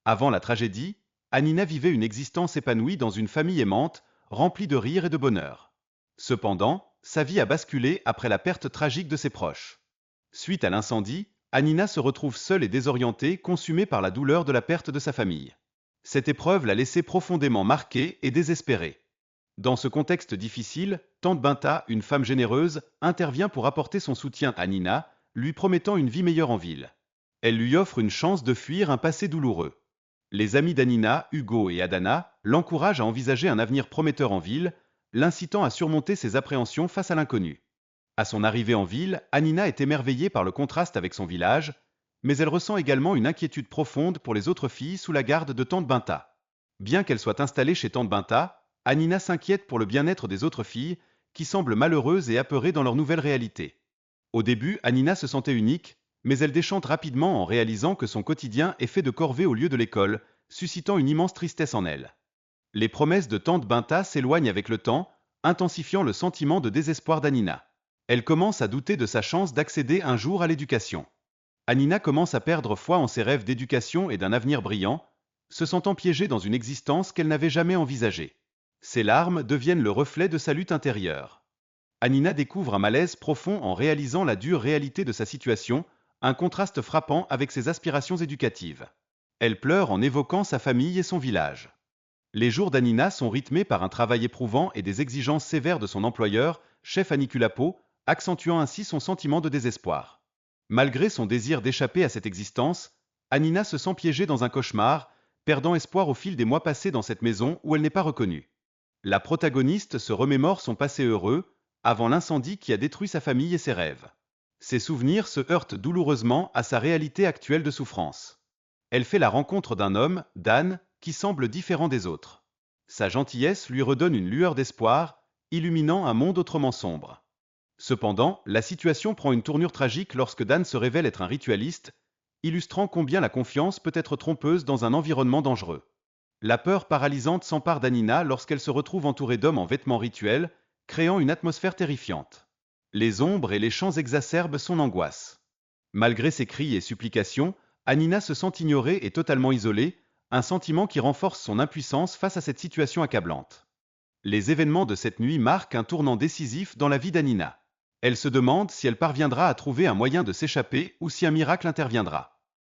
Avant la tragédie, Hanina vivait une existence épanouie dans une famille aimante, remplie de rire et de bonheur. Cependant, sa vie a basculé après la perte tragique de ses proches. Suite à l'incendie, Hanina se retrouve seule et désorientée, consumée par la douleur de la perte de sa famille. Cette épreuve l'a laissée profondément marquée et désespérée. Dans ce contexte difficile, Tante Binta, une femme généreuse, intervient pour apporter son soutien à Hanina, lui promettant une vie meilleure en ville. Elle lui offre une chance de fuir un passé douloureux. Les amis d'Hanina, Hugo et Adana, l'encouragent à envisager un avenir prometteur en ville, l'incitant à surmonter ses appréhensions face à l'inconnu. À son arrivée en ville, Hanina est émerveillée par le contraste avec son village, mais elle ressent également une inquiétude profonde pour les autres filles sous la garde de Tante Binta. Bien qu'elle soit installée chez Tante Binta, Hanina s'inquiète pour le bien-être des autres filles, qui semblent malheureuses et apeurées dans leur nouvelle réalité. Au début, Hanina se sentait unique, mais elle déchante rapidement en réalisant que son quotidien est fait de corvées au lieu de l'école, suscitant une immense tristesse en elle. Les promesses de Tante Binta s'éloignent avec le temps, intensifiant le sentiment de désespoir d'Hanina. Elle commence à douter de sa chance d'accéder un jour à l'éducation. Hanina commence à perdre foi en ses rêves d'éducation et d'un avenir brillant, se sentant piégée dans une existence qu'elle n'avait jamais envisagée. Ses larmes deviennent le reflet de sa lutte intérieure. Hanina découvre un malaise profond en réalisant la dure réalité de sa situation, un contraste frappant avec ses aspirations éducatives. Elle pleure en évoquant sa famille et son village. Les jours d'Hanina sont rythmés par un travail éprouvant et des exigences sévères de son employeur, chef Aniculapo, accentuant ainsi son sentiment de désespoir. Malgré son désir d'échapper à cette existence, Hanina se sent piégée dans un cauchemar, perdant espoir au fil des mois passés dans cette maison où elle n'est pas reconnue. La protagoniste se remémore son passé heureux, avant l'incendie qui a détruit sa famille et ses rêves. Ses souvenirs se heurtent douloureusement à sa réalité actuelle de souffrance. Elle fait la rencontre d'un homme, Dan, qui semble différent des autres. Sa gentillesse lui redonne une lueur d'espoir, illuminant un monde autrement sombre. Cependant, la situation prend une tournure tragique lorsque Dan se révèle être un ritualiste, illustrant combien la confiance peut être trompeuse dans un environnement dangereux. La peur paralysante s'empare d'Hanina lorsqu'elle se retrouve entourée d'hommes en vêtements rituels, créant une atmosphère terrifiante. Les ombres et les chants exacerbent son angoisse. Malgré ses cris et supplications, Hanina se sent ignorée et totalement isolée, un sentiment qui renforce son impuissance face à cette situation accablante. Les événements de cette nuit marquent un tournant décisif dans la vie d'Hanina. Elle se demande si elle parviendra à trouver un moyen de s'échapper ou si un miracle interviendra.